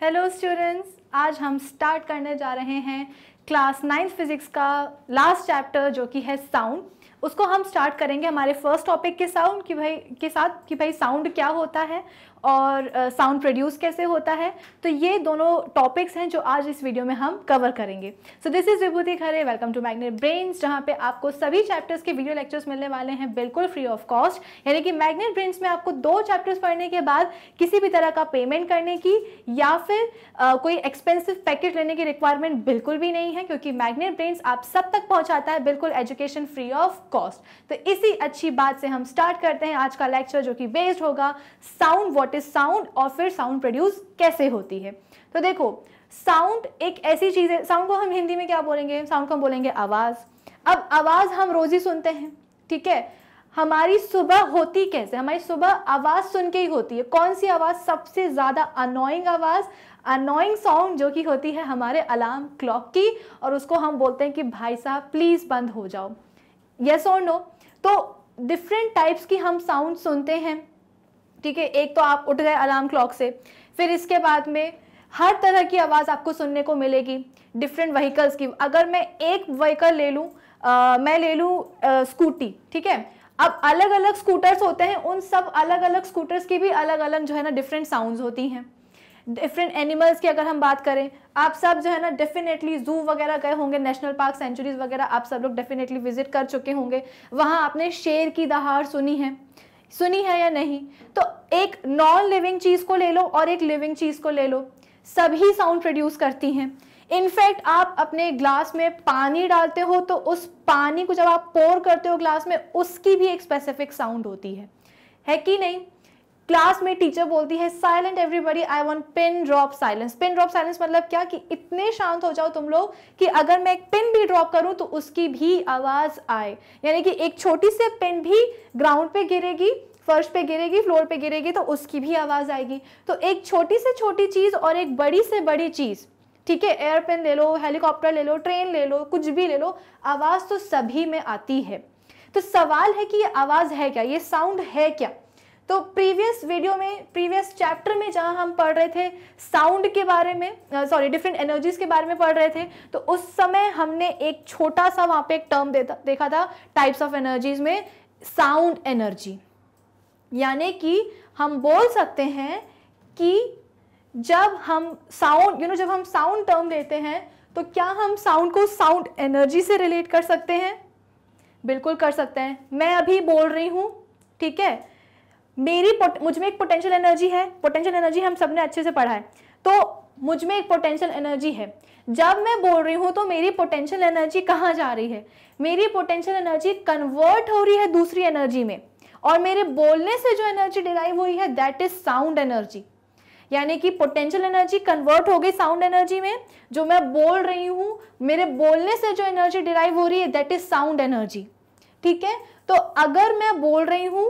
Hello students, आज हम start करने जा रहे हैं क्लास 9 फिजिक्स का लास्ट चैप्टर जो कि है साउंड। उसको हम स्टार्ट करेंगे हमारे फर्स्ट टॉपिक के साउंड के साथ कि भाई साउंड क्या होता है और साउंड प्रोड्यूस कैसे होता है। तो ये दोनों टॉपिक्स हैं जो आज इस वीडियो में हम कवर करेंगे। So this is Vibhuti Khare, welcome to Magnet Brains, जहाँ पे आपको सभी चैप्टर्स के वीडियो लेक्चर्स मिलने वाले हैं बिल्कुल फ्री ऑफ कॉस्ट। यानी कि मैग्नेट ब्रेन्स में आपको 2 चैप्टर्स पढ़ने के बाद किसी भी तरह का पेमेंट करने की या फिर कोई एक्सपेंसिव पैकेज लेने की रिक्वायरमेंट बिल्कुल भी नहीं है, क्योंकि मैग्नेट ब्रेन्स आप सब तक पहुंचाता है बिल्कुल एजुकेशन फ्री ऑफ कॉस्ट। तो इसी अच्छी बात से हम स्टार्ट करते हैं आज का लेक्चर, जो कि बेस्ड होगा साउंड, व्हाट इज साउंड, और फिर साउंड प्रोड्यूस कैसे होती है। तो देखो, साउंड एक ऐसी चीज है, साउंड को हम हिंदी में क्या बोलेंगे? साउंड को हम बोलेंगे आवाज। अब आवाज हम रोज ही सुनते हैं, ठीक है। हमारी सुबह होती कैसे? हमारी सुबह आवाज सुन के ही होती है। कौन सी आवाज? सबसे ज्यादा अनोइंग आवाज, अनोइंग साउंड जो कि होती है हमारे अलार्म क्लॉक की, और उसको हम बोलते हैं कि भाई साहब प्लीज बंद हो जाओ। यस और नो? तो डिफरेंट टाइप्स की हम साउंड सुनते हैं, ठीक है। एक तो आप उठ गए अलार्म क्लॉक से, फिर इसके बाद में हर तरह की आवाज आपको सुनने को मिलेगी डिफरेंट व्हीकल्स की। अगर मैं एक व्हीकल ले लूँ, मैं ले लूँ स्कूटी, ठीक है। अब अलग अलग स्कूटर्स होते हैं, उन सब अलग अलग स्कूटर्स की भी अलग अलग जो है ना डिफरेंट साउंड्स होती हैं। डिफरेंट एनिमल्स की अगर हम बात करें, आप सब जो है ना डेफिनेटली जू वगैरह गए होंगे, नेशनल पार्क, सेंचुरीज वगैरह आप सब लोग डेफिनेटली विजिट कर चुके होंगे। वहाँ आपने शेर की दहाड़ सुनी है या नहीं? तो एक नॉन लिविंग चीज को ले लो और एक लिविंग चीज को ले लो, सभी साउंड प्रोड्यूस करती हैं। इनफैक्ट आप अपने ग्लास में पानी डालते हो तो उस पानी को जब आप पोर करते हो ग्लास में, उसकी भी एक स्पेसिफिक साउंड होती है कि नहीं? क्लास में टीचर बोलती है silent everybody, I want pin drop silence. Pin drop silence मतलब क्या? कि इतने शांत हो जाओ तुम लोग कि अगर मैं एक पिन भी ड्रॉप करूं तो उसकी भी आवाज आए। यानी कि एक छोटी सी पिन भी ग्राउंड पे गिरेगी, फर्श पे गिरेगी, फ्लोर पे गिरेगी तो उसकी भी आवाज आएगी। तो एक छोटी से छोटी चीज और एक बड़ी से बड़ी चीज, ठीक है, एयरप्लेन ले लो, हेलीकॉप्टर ले लो, ट्रेन ले लो, कुछ भी ले लो, आवाज तो सभी में आती है। तो सवाल है कि ये आवाज है क्या, ये साउंड है क्या? तो प्रीवियस वीडियो में, प्रीवियस चैप्टर में जहां हम पढ़ रहे थे साउंड के बारे में, डिफरेंट एनर्जीज के बारे में पढ़ रहे थे, तो उस समय हमने एक छोटा सा वहां पे एक टर्म देखा था टाइप्स ऑफ एनर्जीज में, साउंड एनर्जी। यानी कि हम बोल सकते हैं कि जब हम साउंड जब हम साउंड टर्म लेते हैं तो क्या हम साउंड को साउंड एनर्जी से रिलेट कर सकते हैं? बिल्कुल कर सकते हैं। मैं अभी बोल रही हूं, ठीक है, मुझ में एक पोटेंशियल एनर्जी है। पोटेंशियल एनर्जी हम सबने अच्छे से पढ़ा है। तो मुझ में एक पोटेंशियल एनर्जी है, जब मैं बोल रही हूं तो मेरी पोटेंशियल एनर्जी कहाँ जा रही है? मेरी पोटेंशियल एनर्जी कन्वर्ट हो रही है दूसरी एनर्जी में, और मेरे बोलने से जो एनर्जी डिराइव हुई है दैट इज साउंड एनर्जी। यानी कि पोटेंशियल एनर्जी कन्वर्ट हो गई साउंड एनर्जी में, जो मैं बोल रही हूं, मेरे बोलने से जो एनर्जी डिराइव हो रही है दैट इज साउंड एनर्जी, ठीक है। तो अगर मैं बोल रही हूं,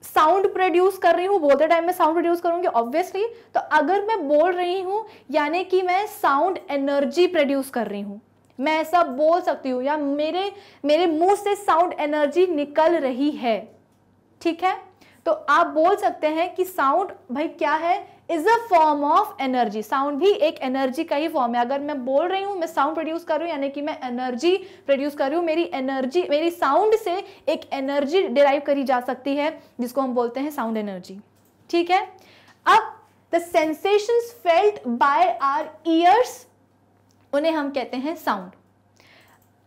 साउंड प्रोड्यूस कर रही हूं, बोलते टाइम में साउंड प्रोड्यूस करूंगी ऑब्वियसली, तो अगर मैं बोल रही हूं यानी कि मैं साउंड एनर्जी प्रोड्यूस कर रही हूं, मैं ऐसा बोल सकती हूं, या मेरे मुंह से साउंड एनर्जी निकल रही है, ठीक है। तो आप बोल सकते हैं कि साउंड भाई क्या है? Is a form of energy. Sound भी एक एनर्जी का ही फॉर्म है। अगर मैं बोल रही हूं, मैं साउंड प्रोड्यूस कर रही हूं, यानी कि मैं एनर्जी प्रोड्यूस कर रही हूं। मेरी साउंड से एक एनर्जी डिराइव करी जा सकती है जिसको हम बोलते हैं साउंड एनर्जी, ठीक है। अब the sensations felt by our ears, उन्हें हम कहते हैं साउंड।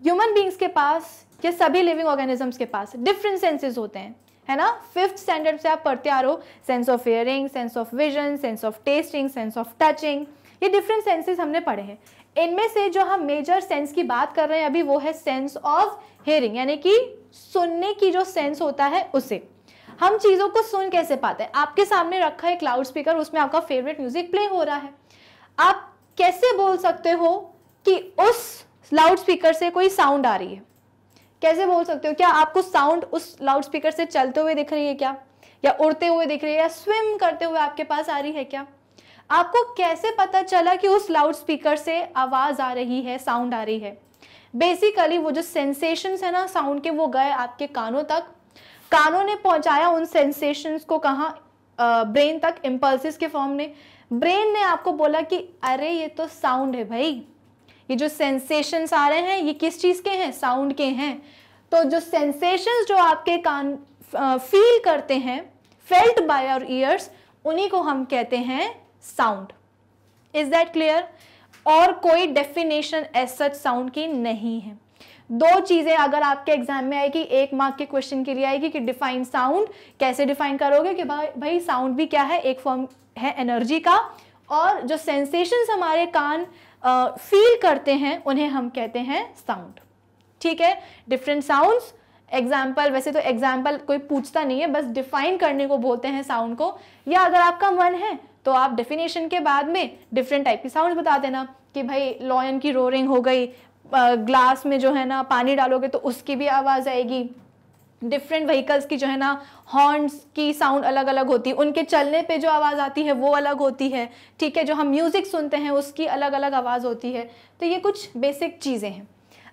ह्यूमन बींग्स के पास या सभी लिविंग ऑर्गेनिजम्स के पास डिफरेंट सेंसेस होते हैं, है ना। 5th स्टैंडर्ड से आप पढ़ते आ रहे हो, sense of hearing, sense of vision, sense of testing, sense of touching, ये डिफरेंट सेंसेस हमने पढ़े हैं। इनमें से जो हम मेजर सेंस की बात कर रहे हैं अभी, वो है सेंस ऑफ हियरिंग, यानी कि सुनने की जो सेंस होता है उसे। हम चीजों को सुन कैसे पाते हैं? आपके सामने रखा है एक लाउड स्पीकर, उसमें आपका फेवरेट म्यूजिक प्ले हो रहा है। आप कैसे बोल सकते हो कि उस लाउड स्पीकर से कोई साउंड आ रही है? कैसे बोल सकते हो? क्या आपको साउंड उस लाउड स्पीकर से चलते हुए दिख रही है क्या, या उड़ते हुए दिख रही है, या स्विम करते हुए आपके पास आ रही है क्या? आपको कैसे पता चला कि उस लाउड स्पीकर से आवाज आ रही है, साउंड आ रही है? बेसिकली वो जो सेंसेशंस है ना साउंड के, वो गए आपके कानों तक, कानों ने पहुंचाया उन सेंसेशंस को कहाँ? ब्रेन तक, इम्पल्सिस के फॉर्म में। ब्रेन ने आपको बोला कि अरे ये तो साउंड है भाई, ये जो सेंसेशंस आ रहे हैं ये किस चीज के हैं, साउंड के हैं। तो जो सेंसेशंस जो आपके कान फील करते हैं, फेल्ट बाय आवर ईयर्स, उन्हीं को हम कहते हैं साउंड। Is that clear? और कोई डेफिनेशन एज सच साउंड की नहीं है। दो चीजें अगर आपके एग्जाम में आएगी, 1 मार्क के क्वेश्चन के लिए आएगी कि डिफाइन साउंड, कैसे डिफाइन करोगे कि भाई साउंड भी क्या है, एक फॉर्म है एनर्जी का, और जो सेंसेशंस हमारे कान फील करते हैं उन्हें हम कहते हैं साउंड। ठीक है, डिफरेंट साउंड्स। एग्जाम्पल, वैसे तो एग्जाम्पल कोई पूछता नहीं है, बस डिफाइन करने को बोलते हैं साउंड को, या अगर आपका मन है तो आप डेफिनेशन के बाद में डिफरेंट टाइप की साउंड बता देना कि भाई लॉयन की रोरिंग हो गई, ग्लास में जो है ना पानी डालोगे तो उसकी भी आवाज़ आएगी, डिफरेंट व्हीकल्स की जो है ना हॉर्न्स की साउंड अलग अलग होती है, उनके चलने पे जो आवाज़ आती है वो अलग होती है। ठीक है, जो हम म्यूज़िक सुनते हैं उसकी अलग अलग आवाज़ होती है। तो ये कुछ बेसिक चीज़ें हैं।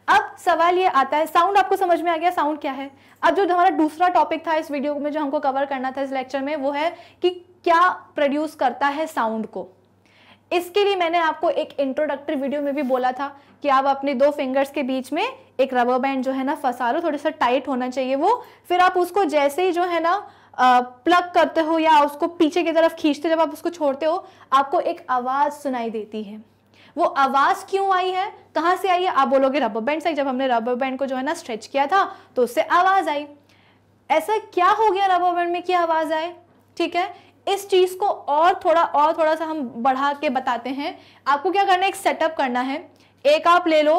अब सवाल ये आता है, साउंड आपको समझ में आ गया साउंड क्या है। अब जो हमारा दूसरा टॉपिक था इस वीडियो में जो हमको कवर करना था इस लेक्चर में, वो है कि क्या प्रोड्यूस करता है साउंड को। इसके लिए मैंने आपको एक इंट्रोडक्टरी वीडियो में भी बोला था कि आप अपने 2 फिंगर्स के बीच में एक रबर बैंड जो है ना फंसा लो, थोड़ा सा टाइट होना चाहिए वो, फिर आप उसको जैसे ही जो है ना प्लग करते हो या उसको पीछे की तरफ खींचते, जब आप उसको छोड़ते हो आपको एक आवाज सुनाई देती है। वो आवाज क्यों आई है, कहाँ से आई है? आप बोलोगे रबर बैंड से, जब हमने रबर बैंड को जो है ना स्ट्रेच किया था तो उससे आवाज आई। ऐसा क्या हो गया रबर बैंड में कि आवाज आए? ठीक है, इस चीज को और थोड़ा सा हम बढ़ा के बताते हैं। आपको क्या करना है, एक सेटअप करना है। एक आप ले लो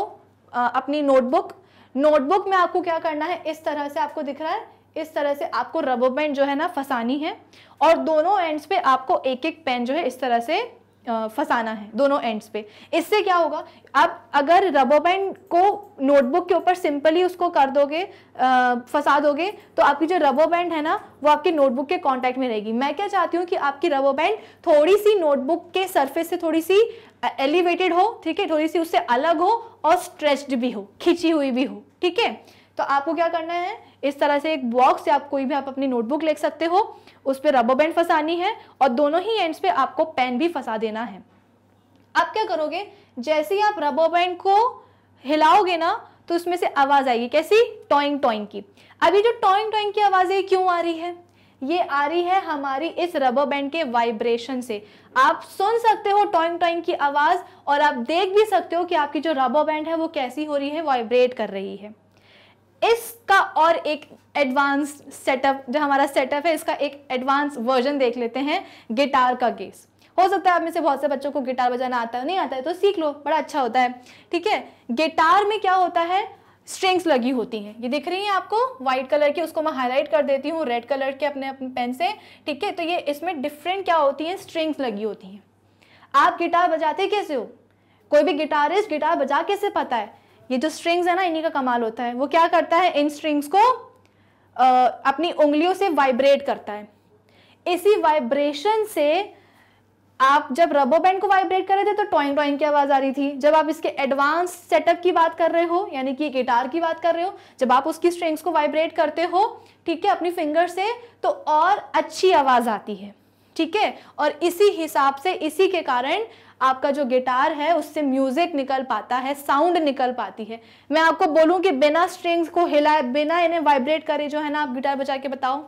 अपनी नोटबुक में आपको क्या करना है, इस तरह से आपको दिख रहा है, इस तरह से आपको रबर बैंड जो है ना फंसानी है, और दोनों एंड्स पे आपको एक एक पेन जो है इस तरह से फंसाना है दोनों एंड्स पे। इससे क्या होगा, आप अगर रबर बैंड को नोटबुक के ऊपर सिंपली उसको कर दोगे, फंसा दोगे, तो आपकी जो रबर बैंड है ना वो आपकी नोटबुक के कांटेक्ट में रहेगी। मैं क्या चाहती हूँ कि आपकी रबर बैंड थोड़ी सी नोटबुक के सरफेस से थोड़ी सी एलिवेटेड हो, ठीक है, थोड़ी सी उससे अलग हो और स्ट्रेच्ड भी हो, खिंची हुई भी हो। ठीक है, तो आपको क्या करना है, इस तरह से एक बॉक्स या कोई भी आप अपनी नोटबुक ले सकते हो, उस पर रबर बैंड फंसानी है और दोनों ही एंड्स पे आपको पेन भी फंसा देना है। आप क्या करोगे, जैसे ही आप रबर बैंड को हिलाओगे ना तो उसमें से आवाज आएगी, कैसी? टॉइंग टॉइंग की। अभी जो टॉइंग टॉइंग की आवाजें क्यों आ रही है? ये आ रही है हमारी इस रबर बैंड के वाइब्रेशन से। आप सुन सकते हो टॉइंग टॉइंग की आवाज, और आप देख भी सकते हो कि आपकी जो रबर बैंड है वो कैसी हो रही है, वाइब्रेट कर रही है। इसका और एक एडवांस सेटअप, जो हमारा सेटअप है इसका एक एडवांस वर्जन देख लेते हैं, गिटार का केस। हो सकता है आप में से बहुत से बच्चों को गिटार बजाना आता है, नहीं आता है तो सीख लो, बड़ा अच्छा होता है। ठीक है, गिटार में क्या होता है, स्ट्रिंग्स लगी होती हैं, ये दिख रही है आपको व्हाइट कलर की, उसको मैं हाईलाइट कर देती हूँ रेड कलर के अपने पेन से। ठीक है, तो ये इसमें डिफरेंट क्या होती है, स्ट्रिंग्स लगी होती हैं। आप गिटार बजाते कैसे हो? कोई भी गिटारिस्ट गिटार बजा कैसे पता है? ये जो स्ट्रिंग्स है ना, इन्हीं का कमाल होता है। वो क्या करता है, इन स्ट्रिंग्स को अपनी उंगलियों से वाइब्रेट करता है। इसी वाइब्रेशन से आप जब रबर बैंड को वाइब्रेट कर रहे थे तो टॉइंग टॉइंग की आवाज आ रही थी। जब आप इसके एडवांस सेटअप की बात कर रहे हो, यानी कि गिटार की बात कर रहे हो, जब आप उसकी स्ट्रिंग्स को वाइब्रेट करते हो, ठीक है, अपनी फिंगर से, तो और अच्छी आवाज आती है। ठीक है, और इसी हिसाब से, इसी के कारण आपका जो गिटार है उससे म्यूजिक निकल पाता है, साउंड निकल पाती है। मैं आपको बोलूं कि बिना स्ट्रिंग्स को हिलाए, बिना इन्हें वाइब्रेट करे जो है ना आप गिटार बजा के बताओ,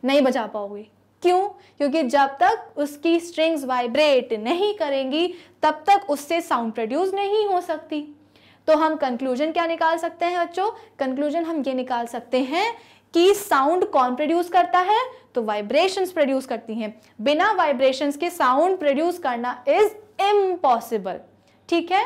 नहीं बजा पाओगे। क्यों? क्योंकि जब तक उसकी स्ट्रिंग्स वाइब्रेट नहीं करेंगी तब तक उससे साउंड प्रोड्यूस नहीं हो सकती। तो हम कंक्लूजन क्या निकाल सकते हैं बच्चों? कंक्लूजन हम ये निकाल सकते हैं कि साउंड कौन प्रोड्यूस करता है? तो वाइब्रेशंस प्रोड्यूस करती हैं। बिना वाइब्रेशंस के साउंड प्रोड्यूस करना इज इम्पॉसिबल। ठीक है,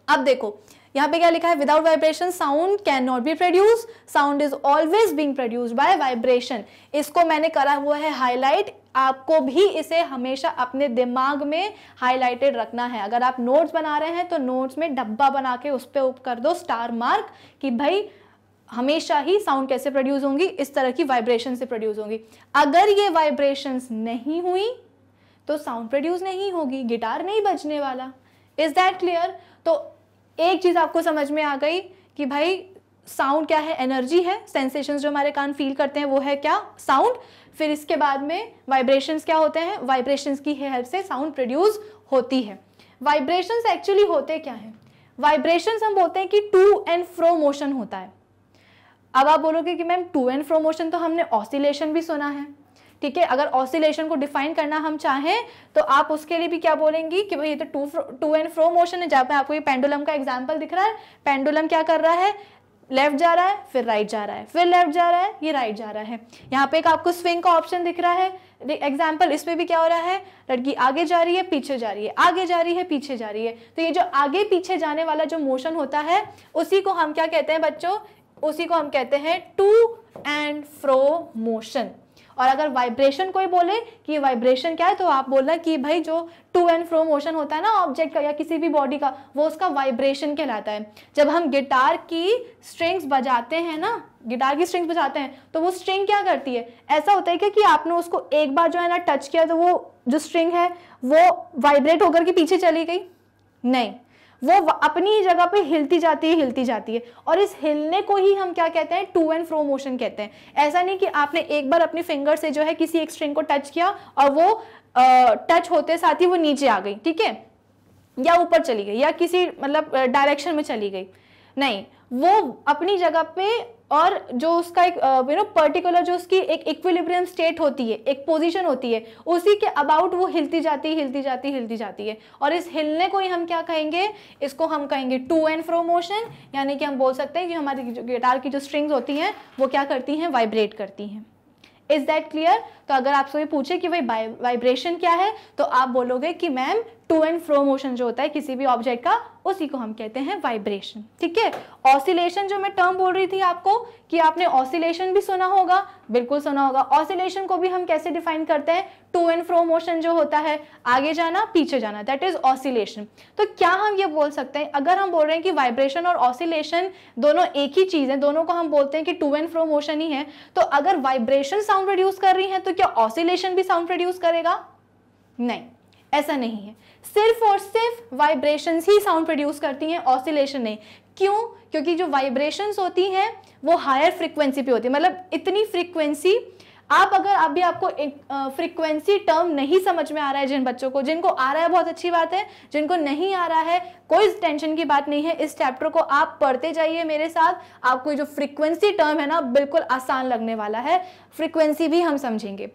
अब देखो यहाँ पे क्या लिखा है, without vibration sound can not be produce, sound is always being produced by vibration. इसको मैंने करा हुआ है हाईलाइट, आपको भी इसे हमेशा अपने दिमाग में हाईलाइटेड रखना है। अगर आप नोट्स बना रहे हैं तो नोट्स में डब्बा बना के उस पर कर दो स्टार मार्क कि भाई हमेशा ही साउंड कैसे प्रोड्यूस होंगी, इस तरह की वाइब्रेशन से प्रोड्यूस होंगी। अगर ये वाइब्रेशंस नहीं हुई तो साउंड प्रोड्यूस नहीं होगी, गिटार नहीं बजने वाला। Is that clear? तो एक चीज आपको समझ में आ गई कि भाई साउंड क्या है, एनर्जी है, सेंसेशंस जो हमारे कान फील करते हैं वो है क्या, साउंड। फिर इसके बाद में वाइब्रेशंस क्या होते हैं, वाइब्रेशंस की हेल्प से साउंड प्रोड्यूस होती है। वाइब्रेशंस एक्चुअली होते क्या हैं, वाइब्रेशंस हम बोलते हैं कि टू एंड फ्रो मोशन होता है। अब आप बोलोगे कि ma'am to and fro motion तो हमने ऑसिलेशन भी सुना है, ठीक है। अगर ऑसिलेशन को डिफाइन करना हम चाहें तो आप उसके लिए भी क्या बोलेंगी कि भाई ये तो टू एंड फ्रो मोशन है। जहाँ पे आपको ये पेंडुलम का एग्जांपल दिख रहा है, पेंडुलम क्या कर रहा है, लेफ्ट जा रहा है, फिर राइट जा रहा है, फिर लेफ्ट जा रहा है, ये राइट जा रहा है। यहाँ पे एक आपको स्विंग का ऑप्शन दिख रहा है एग्जाम्पल, इसमें भी क्या हो रहा है, लड़की आगे जा रही है, पीछे जा रही है, आगे जा रही है, पीछे जा रही है। तो ये जो आगे पीछे जाने वाला जो मोशन होता है उसी को हम क्या कहते हैं बच्चों, उसी को हम कहते हैं टू एंड फ्रो मोशन। और अगर वाइब्रेशन कोई बोले कि वाइब्रेशन क्या है तो आप बोलना कि भाई जो टू एंड फ्रो मोशन होता है ना ऑब्जेक्ट का या किसी भी बॉडी का, वो उसका वाइब्रेशन कहलाता है। जब हम गिटार की स्ट्रिंग्स बजाते हैं ना, गिटार की स्ट्रिंग्स बजाते हैं तो वो स्ट्रिंग क्या करती है, ऐसा होता है कि आपने उसको एक बार जो है ना टच किया तो वो जो स्ट्रिंग है वो वाइब्रेट होकर के पीछे चली गई, नहीं, वो अपनी जगह पे हिलती जाती है, हिलती जाती है। और इस हिलने को ही हम क्या कहते हैं, टू एंड फ्रो मोशन कहते हैं। ऐसा नहीं कि आपने एक बार अपनी फिंगर से जो है किसी एक स्ट्रिंग को टच किया और वो टच होते साथ ही वो नीचे आ गई, ठीक है, या ऊपर चली गई या किसी मतलब डायरेक्शन में चली गई, नहीं, वो अपनी जगह पे और जो उसका एक पर्टिकुलर जो उसकी एक इक्विलिब्रियम स्टेट होती है, एक पोजीशन होती है, उसी के अबाउट वो हिलती जाती है। और इस हिलने को ही हम क्या कहेंगे, इसको हम कहेंगे टू एंड फ्रो मोशन। यानी कि हम बोल सकते हैं कि हमारी जो गिटार की जो स्ट्रिंग्स होती हैं वो क्या करती हैं, वाइब्रेट करती हैं। Is that clear? तो अगर आपसे ये पूछे कि भाई वाइब्रेशन क्या है तो आप बोलोगे कि ma'am to and fro motion जो होता है किसी भी ऑब्जेक्ट का, उसी को हम कहते हैं वाइब्रेशन, ठीक है। ऑसिलेशन जो मैं टर्म बोल रही थी आपको कि आपने ऑसिलेशन भी सुना होगा, बिल्कुल सुना होगा। ऑसिलेशन को भी हम कैसे डिफाइन करते हैं, टू एंड फ्रो मोशन जो होता है, आगे जाना पीछे जाना, दैट इज ऑसिलेशन। तो क्या हम ये बोल सकते हैं, अगर हम बोल रहे हैं कि वाइब्रेशन और ऑसिलेशन दोनों एक ही चीज है, दोनों को हम बोलते हैं कि टू एंड फ्रो मोशन ही है, तो अगर वाइब्रेशन साउंड प्रोड्यूस कर रही है तो क्या ऑसिलेशन भी साउंड प्रोड्यूस करेगा? नहीं, ऐसा नहीं है। सिर्फ और सिर्फ वाइब्रेशंस ही साउंड प्रोड्यूस करती हैं, ऑसिलेशन नहीं। क्यों? क्योंकि जो वाइब्रेशंस होती हैं वो हायर फ्रीक्वेंसी पे होती है। मतलब इतनी फ्रीक्वेंसी, आप अगर अभी आपको एक फ्रीक्वेंसी टर्म नहीं समझ में आ रहा है, जिन बच्चों को, जिनको आ रहा है बहुत अच्छी बात है, जिनको नहीं आ रहा है कोई टेंशन की बात नहीं है, इस चैप्टर को आप पढ़ते जाइए मेरे साथ, आपको जो फ्रीक्वेंसी टर्म है ना बिल्कुल आसान लगने वाला है, फ्रीक्वेंसी भी हम समझेंगे।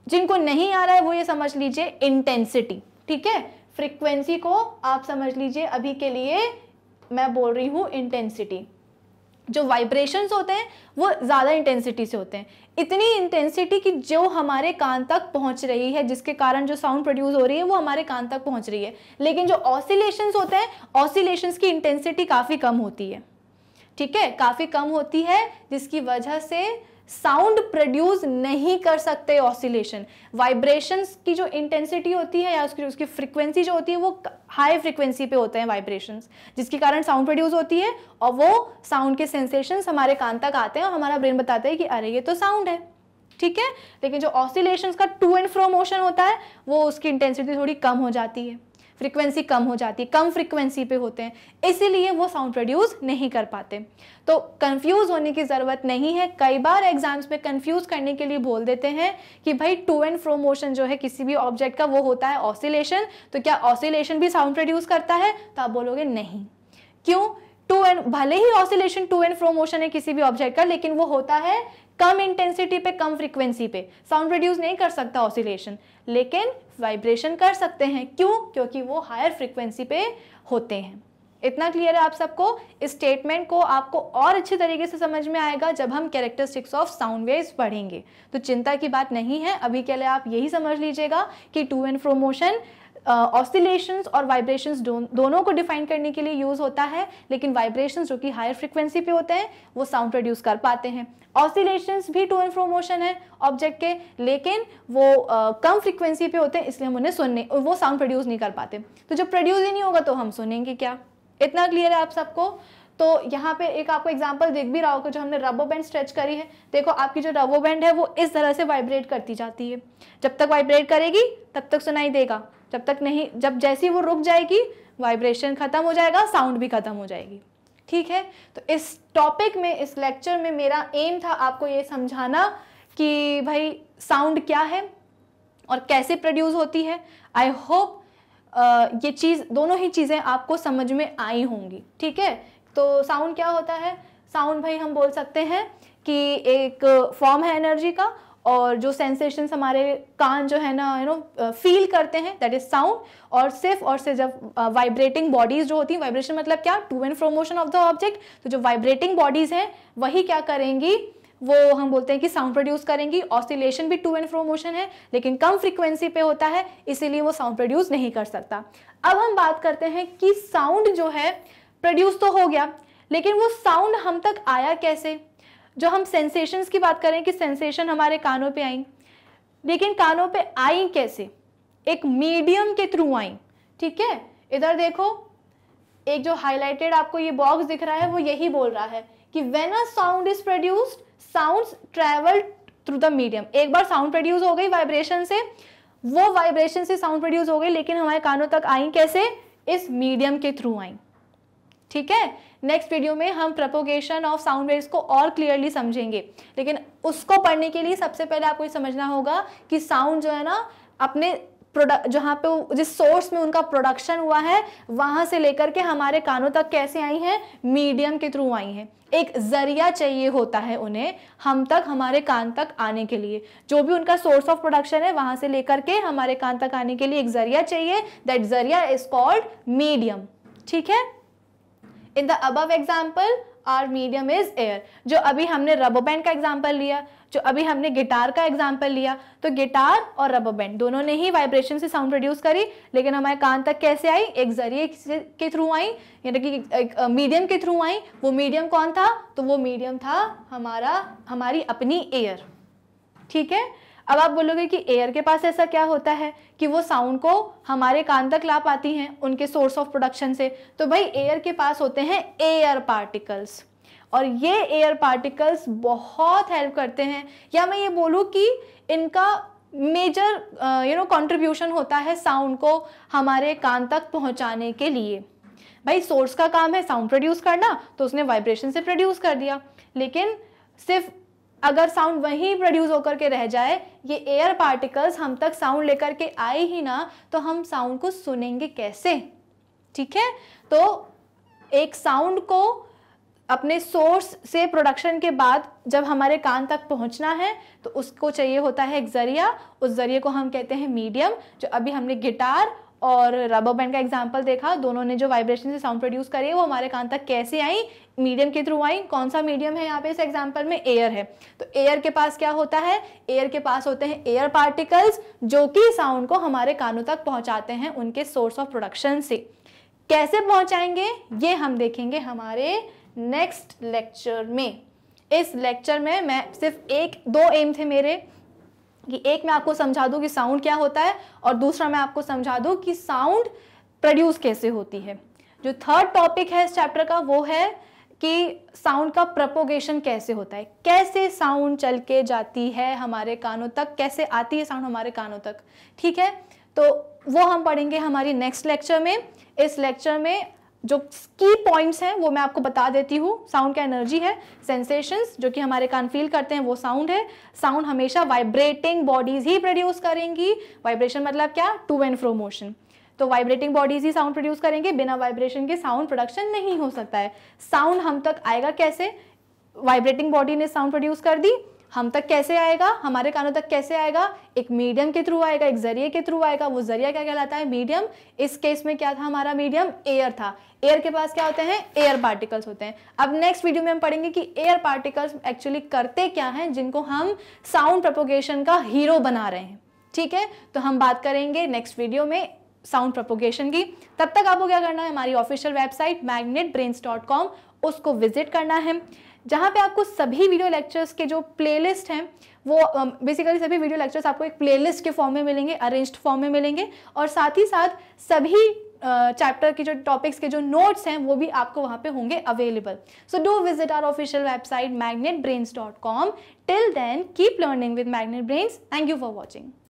जिनको नहीं आ रहा है वो ये समझ लीजिए इंटेंसिटी, ठीक है। फ्रीक्वेंसी को आप समझ लीजिए अभी के लिए, मैं बोल रही हूं इंटेंसिटी। जो वाइब्रेशंस होते हैं वो ज्यादा इंटेंसिटी से होते हैं, इतनी इंटेंसिटी कि जो हमारे कान तक पहुंच रही है, जिसके कारण जो साउंड प्रोड्यूस हो रही है वो हमारे कान तक पहुंच रही है। लेकिन जो ऑसिलेशंस होते हैं, ऑसिलेशंस की इंटेंसिटी काफी कम होती है, ठीक है, काफी कम होती है, जिसकी वजह से साउंड प्रोड्यूस नहीं कर सकते ऑसिलेशन। वाइब्रेशंस की जो इंटेंसिटी होती है या उसकी फ्रीक्वेंसी जो होती है वो हाई फ्रीक्वेंसी पे होते हैं वाइब्रेशंस, जिसके कारण साउंड प्रोड्यूस होती है और वो साउंड के सेंसेशंस हमारे कान तक आते हैं और हमारा ब्रेन बताता है कि अरे ये तो साउंड है, ठीक है। लेकिन जो ऑसिलेशंस का टू एंड फ्रो मोशन होता है वो उसकी इंटेंसिटी थोड़ी कम हो जाती है, फ्रीक्वेंसी कम हो जाती है, कम फ्रीक्वेंसी पे होते हैं, इसीलिए वो साउंड प्रोड्यूस नहीं कर पाते। तो कंफ्यूज होने की जरूरत नहीं है। कई बार एग्जाम्स में कंफ्यूज करने के लिए बोल देते हैं कि भाई टू एंड फ्रो मोशन जो है किसी भी ऑब्जेक्ट का वो होता है ऑसिलेशन, तो क्या ऑसिलेशन भी साउंड प्रोड्यूस करता है? तो आप बोलोगे नहीं। क्यों? टू एंड, भले ही oscillation to and fro motion है किसी भी ऑब्जेक्ट का, लेकिन वो होता है कम इंटेंसिटी पे, कम फ्रीक्वेंसी पे। साउंड प्रोड्यूस नहीं कर सकता ऑसिलेशन, लेकिन वाइब्रेशन कर सकते हैं। क्यों? क्योंकि वो हायर फ्रीक्वेंसी पे होते हैं। इतना क्लियर है आप सबको? इस स्टेटमेंट को आपको और अच्छे तरीके से समझ में आएगा जब हम कैरेक्टरिस्टिक्स ऑफ साउंड वेव्स पढ़ेंगे, तो चिंता की बात नहीं है। अभी के लिए आप यही समझ लीजिएगा कि to and fro motion oscillations और वाइब्रेशंस दोनों को डिफाइन करने के लिए यूज होता है, लेकिन वाइब्रेशंस जो कि हायर फ्रीक्वेंसी पे होते हैं वो साउंड प्रोड्यूस कर पाते हैं। ऑसिलेशंस भी टू एंड फ्रो मोशन है ऑब्जेक्ट के, लेकिन वो कम फ्रीक्वेंसी पे होते हैं, इसलिए हम उन्हें सुनने, वो साउंड प्रोड्यूस नहीं कर पाते। तो जब प्रोड्यूस ही नहीं होगा तो हम सुनेंगे क्या? इतना क्लियर है आप सबको? तो यहाँ पे एक आपको एग्जांपल दिख भी रहा होगा, जो हमने रबर बैंड स्ट्रेच करी है। देखो आपकी जो रबर बैंड है वो इस तरह से वाइब्रेट करती जाती है, जब तक वाइब्रेट करेगी तब तक सुनाई देगा, जब तक नहीं, जब जैसी वो रुक जाएगी वाइब्रेशन खत्म हो जाएगा, साउंड भी खत्म हो जाएगी, ठीक है, तो इस टॉपिक में, इस लेक्चर में मेरा एम था आपको ये समझाना कि भाई साउंड क्या है और कैसे प्रोड्यूस होती है। आई होप ये चीज़, दोनों ही चीज़ें आपको समझ में आई होंगी। ठीक है, तो साउंड क्या होता है? साउंड भाई हम बोल सकते हैं कि एक फॉर्म है एनर्जी का, और जो सेंसेशंस हमारे कान जो है ना फील करते हैं, दैट इज साउंड। और सिर्फ जब वाइब्रेटिंग बॉडीज जो होती हैं, वाइब्रेशन मतलब क्या? To and fro motion of the object. तो जो वाइब्रेटिंग बॉडीज हैं वही क्या करेंगी, वो हम बोलते हैं कि साउंड प्रोड्यूस करेंगी। ऑसिलेशन भी टू एंड फ्रो मोशन है, लेकिन कम फ्रीक्वेंसी पे होता है, इसीलिए वो साउंड प्रोड्यूस नहीं कर सकता। अब हम बात करते हैं कि साउंड जो है प्रोड्यूस तो हो गया, लेकिन वो साउंड हम तक आया कैसे? जो हम सेंसेशंस की बात करें कि सेंसेशन हमारे कानों पे आई, लेकिन कानों पे आई कैसे? एक मीडियम के थ्रू आई। ठीक है, इधर देखो, एक जो हाईलाइटेड आपको ये बॉक्स दिख रहा है वो यही बोल रहा है कि when a sound is produced, sounds travel through the medium. एक बार साउंड प्रोड्यूस हो गई वाइब्रेशन से, वो वाइब्रेशन से साउंड प्रोड्यूस हो गई, लेकिन हमारे कानों तक आई कैसे? इस मीडियम के थ्रू आई। ठीक है, नेक्स्ट वीडियो में हम प्रोपोगेशन ऑफ साउंड वेव्स को और क्लियरली समझेंगे, लेकिन उसको पढ़ने के लिए सबसे पहले आपको ये समझना होगा कि साउंड जो है ना अपने प्रोडक्ट, जहाँ पे जिस सोर्स में उनका प्रोडक्शन हुआ है वहां से लेकर के हमारे कानों तक कैसे आई हैं? मीडियम के थ्रू आई हैं। एक जरिया चाहिए होता है उन्हें हम तक, हमारे कान तक आने के लिए। जो भी उनका सोर्स ऑफ प्रोडक्शन है वहां से लेकर के हमारे कान तक आने के लिए एक जरिया चाहिए, दैट जरिया इज कॉल्ड मीडियम। ठीक है, in the above example our medium is air. जो अभी हमने रबर बैंड का एग्जाम्पल लिया, जो अभी हमने गिटार का एग्जाम्पल लिया, तो गिटार और रबर बैंड दोनों ने ही वाइब्रेशन से साउंड प्रोड्यूस करी, लेकिन हमारे कान तक कैसे आई? एक जरिए के थ्रू आई, यानी कि एक मीडियम के थ्रू आई। वो मीडियम कौन था? तो वो मीडियम था हमारी अपनी एयर। ठीक है, अब आप बोलोगे कि एयर के पास ऐसा क्या होता है कि वो साउंड को हमारे कान तक ला पाती हैं उनके सोर्स ऑफ प्रोडक्शन से? तो भाई एयर के पास होते हैं एयर पार्टिकल्स, और ये एयर पार्टिकल्स बहुत हेल्प करते हैं, या मैं ये बोलूँ कि इनका मेजर कंट्रीब्यूशन होता है साउंड को हमारे कान तक पहुंचाने के लिए। भाई सोर्स का काम है साउंड प्रोड्यूस करना, तो उसने वाइब्रेशन से प्रोड्यूस कर दिया, लेकिन सिर्फ अगर साउंड वहीं प्रोड्यूस होकर के रह जाए, ये एयर पार्टिकल्स हम तक साउंड लेकर के आए ही ना, तो हम साउंड को सुनेंगे कैसे? ठीक है, तो एक साउंड को अपने सोर्स से प्रोडक्शन के बाद जब हमारे कान तक पहुंचना है तो उसको चाहिए होता है एक जरिया। उस जरिए को हम कहते हैं मीडियम। जो अभी हमने गिटार और रबर बैंड का एग्जांपल देखा, दोनों ने जो वाइब्रेशन से साउंड प्रोड्यूस करी वो हमारे कान तक कैसे आई? मीडियम के थ्रू आई। कौन सा मीडियम है यहाँ पे? इस एग्जांपल में एयर है। तो एयर के पास क्या होता है? एयर के पास होते हैं एयर पार्टिकल्स, जो कि साउंड को हमारे कानों तक पहुंचाते हैं उनके सोर्स ऑफ प्रोडक्शन से। कैसे पहुंचाएंगे ये हम देखेंगे हमारे नेक्स्ट लेक्चर में। इस लेक्चर में मैं सिर्फ दो एम थे मेरे, कि एक मैं आपको समझा दूं कि साउंड क्या होता है, और दूसरा मैं आपको समझा दूं कि साउंड प्रोड्यूस कैसे होती है। जो थर्ड टॉपिक है इस चैप्टर का वो है कि साउंड का प्रोपोगेशन कैसे होता है, कैसे साउंड चल के जाती है हमारे कानों तक, कैसे आती है साउंड हमारे कानों तक। ठीक है, तो वो हम पढ़ेंगे हमारी नेक्स्ट लेक्चर में। इस लेक्चर में जो की पॉइंट्स हैं वो मैं आपको बता देती हूँ। साउंड का एनर्जी है, सेंसेशंस जो कि हमारे कान फील करते हैं वो साउंड है। साउंड हमेशा वाइब्रेटिंग बॉडीज ही प्रोड्यूस करेंगी। वाइब्रेशन मतलब क्या? To and fro motion. तो वाइब्रेटिंग बॉडीज ही साउंड प्रोड्यूस करेंगे, बिना वाइब्रेशन के साउंड प्रोडक्शन नहीं हो सकता है। साउंड हम तक आएगा कैसे? वाइब्रेटिंग बॉडी ने साउंड प्रोड्यूस कर दी, हम तक कैसे आएगा? हमारे कानों तक कैसे आएगा? एक मीडियम के थ्रू आएगा, एक जरिए के थ्रू आएगा। वो जरिया क्या कहलाता है? मीडियम। इस केस में क्या था हमारा मीडियम? एयर था। एयर के पास क्या होते हैं? एयर पार्टिकल्स होते हैं। अब नेक्स्ट वीडियो में हम पढ़ेंगे कि एयर पार्टिकल्स एक्चुअली करते क्या हैं, जिनको हम साउंड प्रोपोगेशन का हीरो बना रहे हैं। ठीक है, तो हम बात करेंगे नेक्स्ट वीडियो में साउंड प्रोपोगेशन की। तब तक आपको क्या करना है? हमारी ऑफिशियल वेबसाइट magnetbrains.com उसको विजिट करना है, जहाँ पे आपको सभी वीडियो लेक्चर्स के जो प्लेलिस्ट हैं वो बेसिकली सभी वीडियो लेक्चर्स आपको एक प्लेलिस्ट के फॉर्म में मिलेंगे, अरेंज्ड फॉर्म में मिलेंगे, और साथ ही साथ सभी चैप्टर के जो टॉपिक्स के जो नोट्स हैं वो भी आपको वहाँ पे होंगे available. So do visit our official website magnetbrains.com. Till then keep learning with Magnet Brains. Thank you for watching.